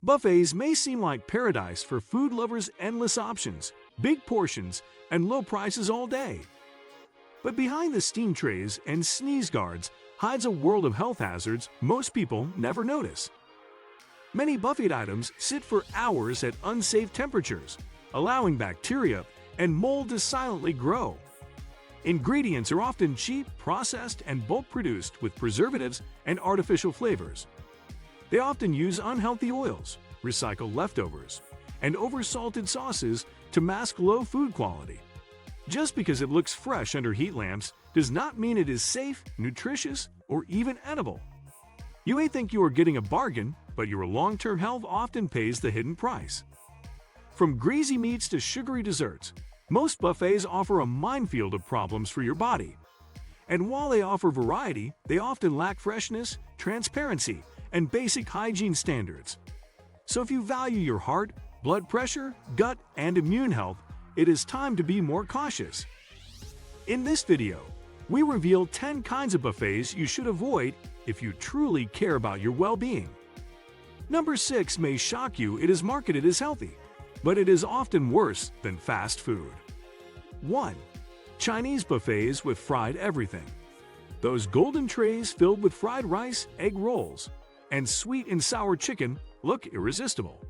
Buffets may seem like paradise for food lovers' endless options, big portions, and low prices all day. But behind the steam trays and sneeze guards hides a world of health hazards most people never notice. Many buffet items sit for hours at unsafe temperatures, allowing bacteria and mold to silently grow. Ingredients are often cheap, processed, and bulk produced with preservatives and artificial flavors. They often use unhealthy oils, recycle leftovers, and oversalted sauces to mask low food quality. Just because it looks fresh under heat lamps does not mean it is safe, nutritious, or even edible. You may think you are getting a bargain, but your long-term health often pays the hidden price. From greasy meats to sugary desserts, most buffets offer a minefield of problems for your body. And while they offer variety, they often lack freshness, transparency, and basic hygiene standards. So if you value your heart, blood pressure, gut, and immune health, it is time to be more cautious. In this video, we reveal 10 kinds of buffets you should avoid if you truly care about your well-being. Number 6 may shock you. It is marketed as healthy, but it is often worse than fast food. 1. Chinese buffets with fried everything. Those golden trays filled with fried rice, egg rolls, and sweet and sour chicken look irresistible.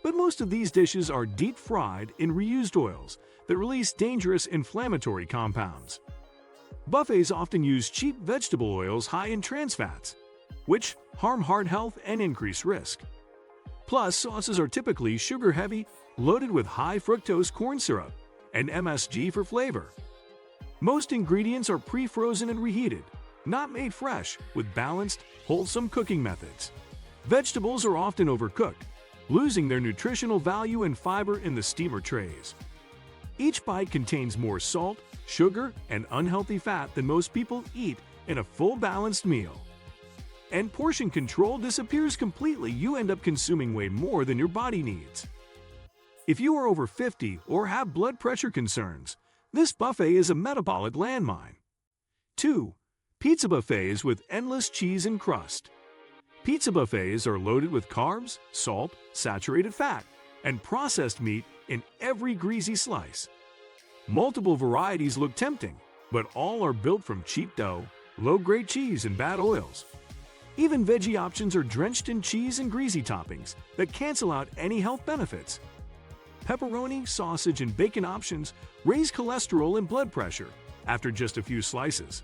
But most of these dishes are deep-fried in reused oils that release dangerous inflammatory compounds. Buffets often use cheap vegetable oils high in trans fats, which harm heart health and increase risk. Plus, sauces are typically sugar-heavy, loaded with high fructose corn syrup and MSG for flavor. Most ingredients are pre-frozen and reheated, not made fresh, with balanced, wholesome cooking methods. Vegetables are often overcooked, losing their nutritional value and fiber in the steamer trays. Each bite contains more salt, sugar, and unhealthy fat than most people eat in a full balanced meal. And portion control disappears completely. You end up consuming way more than your body needs. If you are over 50 or have blood pressure concerns, this buffet is a metabolic landmine. 2. Pizza buffets with endless cheese and crust. Pizza buffets are loaded with carbs, salt, saturated fat, and processed meat in every greasy slice. Multiple varieties look tempting, but all are built from cheap dough, low-grade cheese, and bad oils. Even veggie options are drenched in cheese and greasy toppings that cancel out any health benefits. Pepperoni, sausage, and bacon options raise cholesterol and blood pressure after just a few slices.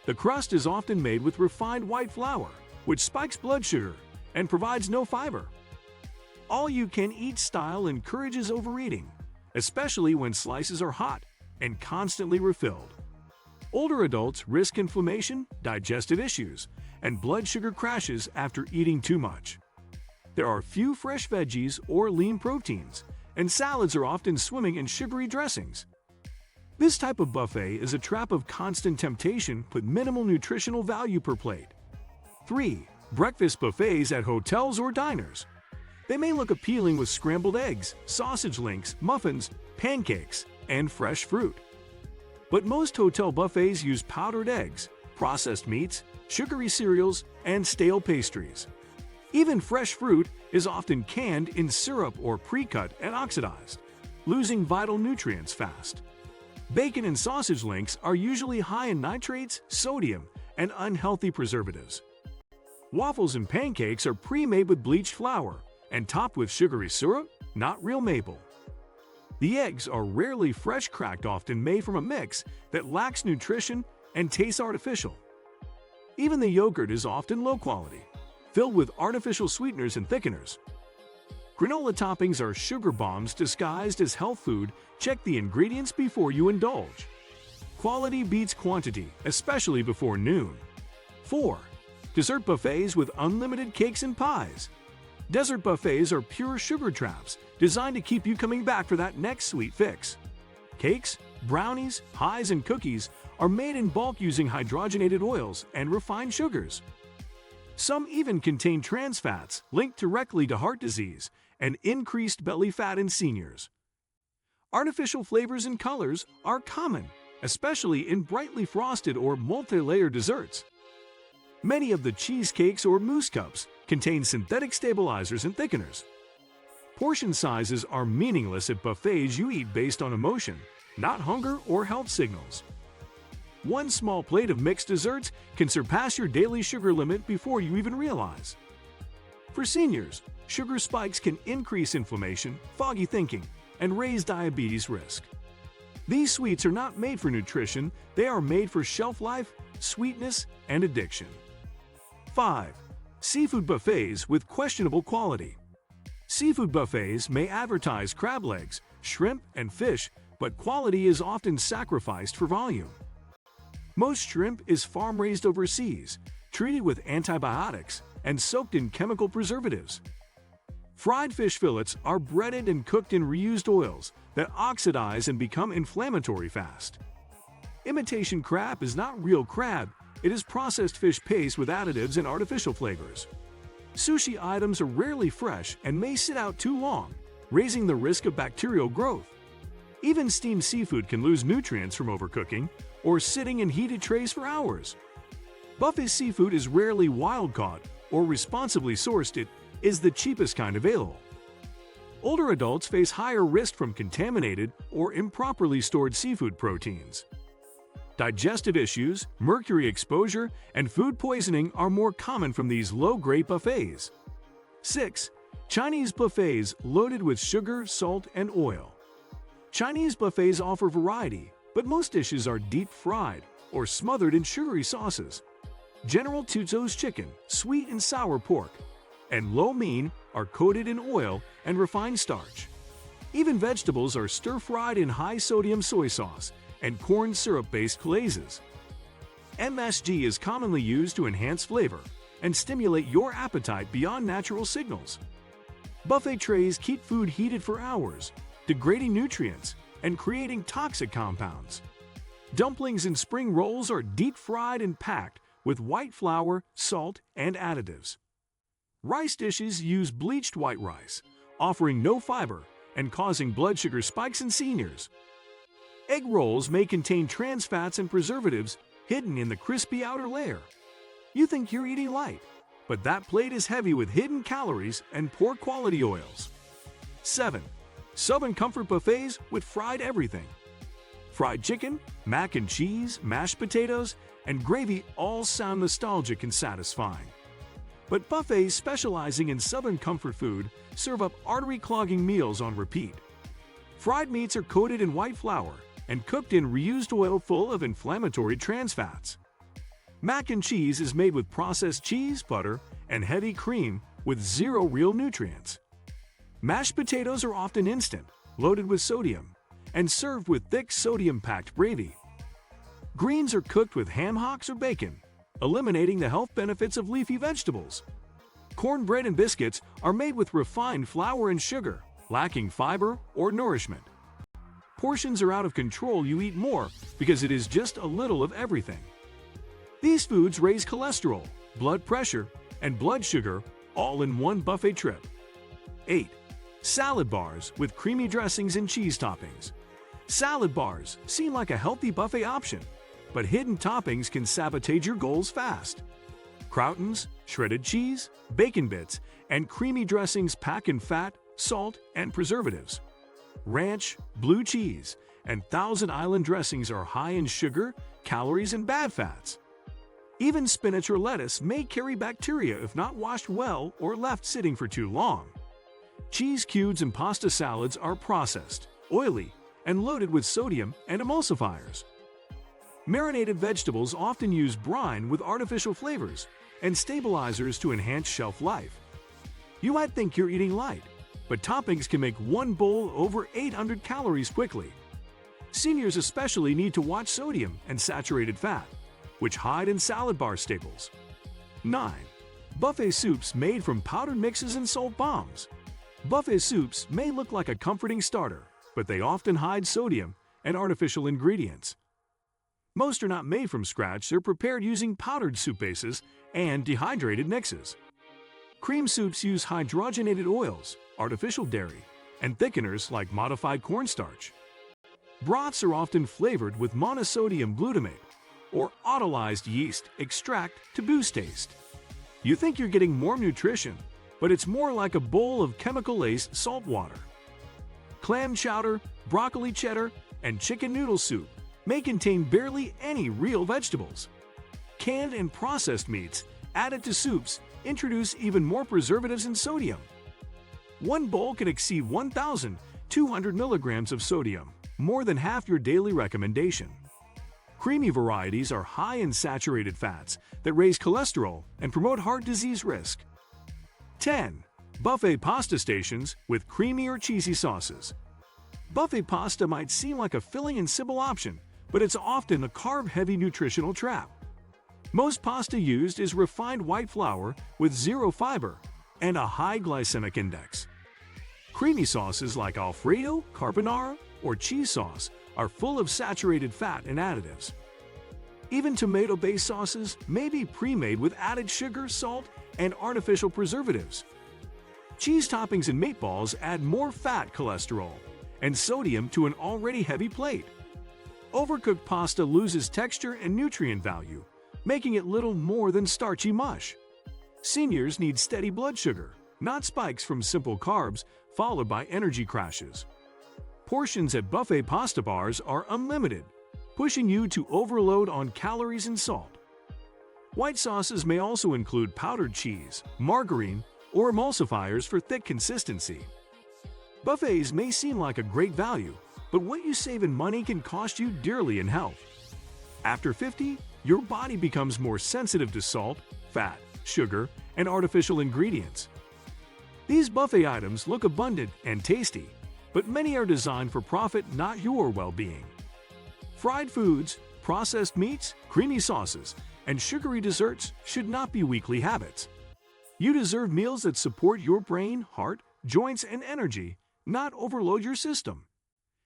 The crust is often made with refined white flour, which spikes blood sugar and provides no fiber. All-you-can-eat style encourages overeating, especially when slices are hot and constantly refilled. Older adults risk inflammation, digestive issues, and blood sugar crashes after eating too much. There are few fresh veggies or lean proteins, and salads are often swimming in sugary dressings. This type of buffet is a trap of constant temptation with minimal nutritional value per plate. 3. Breakfast buffets at hotels or diners. They may look appealing with scrambled eggs, sausage links, muffins, pancakes, and fresh fruit. But most hotel buffets use powdered eggs, processed meats, sugary cereals, and stale pastries. Even fresh fruit is often canned in syrup or pre-cut and oxidized, losing vital nutrients fast. Bacon and sausage links are usually high in nitrates, sodium, and unhealthy preservatives. Waffles and pancakes are pre-made with bleached flour and topped with sugary syrup, not real maple. The eggs are rarely fresh cracked, often made from a mix that lacks nutrition and tastes artificial. Even the yogurt is often low quality, filled with artificial sweeteners and thickeners. Granola toppings are sugar bombs disguised as health food. Check the ingredients before you indulge. Quality beats quantity, especially before noon. 4. Dessert buffets with unlimited cakes and pies. Dessert buffets are pure sugar traps designed to keep you coming back for that next sweet fix. Cakes, brownies, pies, and cookies are made in bulk using hydrogenated oils and refined sugars. Some even contain trans fats linked directly to heart disease and increased belly fat in seniors. Artificial flavors and colors are common, especially in brightly frosted or multi-layer desserts. Many of the cheesecakes or mousse cups contain synthetic stabilizers and thickeners. Portion sizes are meaningless at buffets you eat based on emotion, not hunger or health signals. One small plate of mixed desserts can surpass your daily sugar limit before you even realize. For seniors, sugar spikes can increase inflammation, foggy thinking, and raise diabetes risk. These sweets are not made for nutrition, they are made for shelf life, sweetness, and addiction. 5. Seafood buffets with questionable quality. Seafood buffets may advertise crab legs, shrimp, and fish, but quality is often sacrificed for volume. Most shrimp is farm-raised overseas, treated with antibiotics, and soaked in chemical preservatives. Fried fish fillets are breaded and cooked in reused oils that oxidize and become inflammatory fast. Imitation crab is not real crab, it is processed fish paste with additives and artificial flavors. Sushi items are rarely fresh and may sit out too long, raising the risk of bacterial growth. Even steamed seafood can lose nutrients from overcooking or sitting in heated trays for hours. Buffet seafood is rarely wild-caught or responsibly sourced. It is the cheapest kind available. Older adults face higher risk from contaminated or improperly stored seafood proteins. Digestive issues, mercury exposure, and food poisoning are more common from these low-grade buffets. 6. Chinese buffets loaded with sugar, salt, and oil. Chinese buffets offer variety, but most dishes are deep-fried or smothered in sugary sauces. General Tso's chicken, sweet and sour pork, and lo mein are coated in oil and refined starch. Even vegetables are stir-fried in high-sodium soy sauce and corn syrup-based glazes. MSG is commonly used to enhance flavor and stimulate your appetite beyond natural signals. Buffet trays keep food heated for hours, degrading nutrients and creating toxic compounds. Dumplings and spring rolls are deep-fried and packed with white flour, salt, and additives. Rice dishes use bleached white rice, offering no fiber and causing blood sugar spikes in seniors. Egg rolls may contain trans fats and preservatives hidden in the crispy outer layer. You think you're eating light, but that plate is heavy with hidden calories and poor quality oils. 7. Southern comfort buffets with fried everything. Fried chicken, mac and cheese, mashed potatoes, and gravy all sound nostalgic and satisfying. But buffets specializing in Southern comfort food serve up artery-clogging meals on repeat. Fried meats are coated in white flour and cooked in reused oil full of inflammatory trans fats. Mac and cheese is made with processed cheese, butter, and heavy cream with zero real nutrients. Mashed potatoes are often instant, loaded with sodium, and served with thick sodium-packed gravy. Greens are cooked with ham hocks or bacon, eliminating the health benefits of leafy vegetables. Cornbread and biscuits are made with refined flour and sugar, lacking fiber or nourishment. Portions are out of control. You eat more because it is just a little of everything. These foods raise cholesterol, blood pressure, and blood sugar all in one buffet trip. 8. Salad bars with creamy dressings and cheese toppings. Salad bars seem like a healthy buffet option, but hidden toppings can sabotage your goals fast. Croutons, shredded cheese, bacon bits, and creamy dressings pack in fat, salt, and preservatives. Ranch, blue cheese, and Thousand Island dressings are high in sugar, calories, and bad fats. Even spinach or lettuce may carry bacteria if not washed well or left sitting for too long. Cheese cubes and pasta salads are processed, oily, and loaded with sodium and emulsifiers. Marinated vegetables often use brine with artificial flavors and stabilizers to enhance shelf life. You might think you're eating light, but toppings can make one bowl over 800 calories quickly. Seniors especially need to watch sodium and saturated fat, which hide in salad bar staples. 9. Buffet soups made from powdered mixes and salt bombs. Buffet soups may look like a comforting starter, but they often hide sodium and artificial ingredients. Most are not made from scratch, they're prepared using powdered soup bases and dehydrated mixes. Cream soups use hydrogenated oils, artificial dairy, and thickeners like modified cornstarch. Broths are often flavored with monosodium glutamate, or autolyzed yeast extract to boost taste. You think you're getting more nutrition, but it's more like a bowl of chemical-laced salt water. Clam chowder, broccoli cheddar, and chicken noodle soup may contain barely any real vegetables. Canned and processed meats added to soups introduce even more preservatives and sodium. One bowl can exceed 1,200 milligrams of sodium, more than half your daily recommendation. Creamy varieties are high in saturated fats that raise cholesterol and promote heart disease risk. 10. Buffet pasta stations with creamy or cheesy sauces. Buffet pasta might seem like a filling and simple option, but it's often a carb-heavy nutritional trap. Most pasta used is refined white flour with zero fiber and a high glycemic index. Creamy sauces like Alfredo, carbonara, or cheese sauce are full of saturated fat and additives. Even tomato-based sauces may be pre-made with added sugar, salt, and artificial preservatives. Cheese toppings and meatballs add more fat, cholesterol, and sodium to an already heavy plate. Overcooked pasta loses texture and nutrient value, making it little more than starchy mush. Seniors need steady blood sugar, not spikes from simple carbs followed by energy crashes. Portions at buffet pasta bars are unlimited, pushing you to overload on calories and salt. White sauces may also include powdered cheese, margarine, or emulsifiers for thick consistency. Buffets may seem like a great value, but what you save in money can cost you dearly in health. After 50, your body becomes more sensitive to salt, fat, sugar, and artificial ingredients. These buffet items look abundant and tasty, but many are designed for profit, not your well-being. Fried foods, processed meats, creamy sauces, and sugary desserts should not be weekly habits. You deserve meals that support your brain, heart, joints, and energy, not overload your system.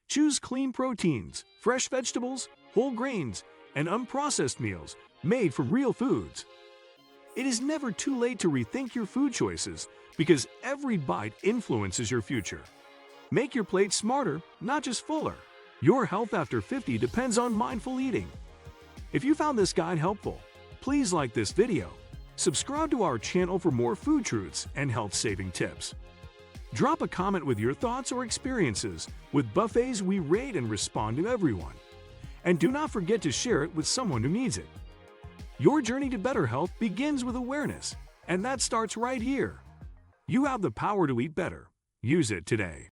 Choose clean proteins, fresh vegetables, whole grains, and unprocessed meals made from real foods. It is never too late to rethink your food choices because every bite influences your future. Make your plate smarter, not just fuller. Your health after 50 depends on mindful eating. If you found this guide helpful, please like this video, subscribe to our channel for more food truths and health-saving tips. Drop a comment with your thoughts or experiences. With buffets, we rate and respond to everyone. And do not forget to share it with someone who needs it. Your journey to better health begins with awareness, and that starts right here. You have the power to eat better. Use it today.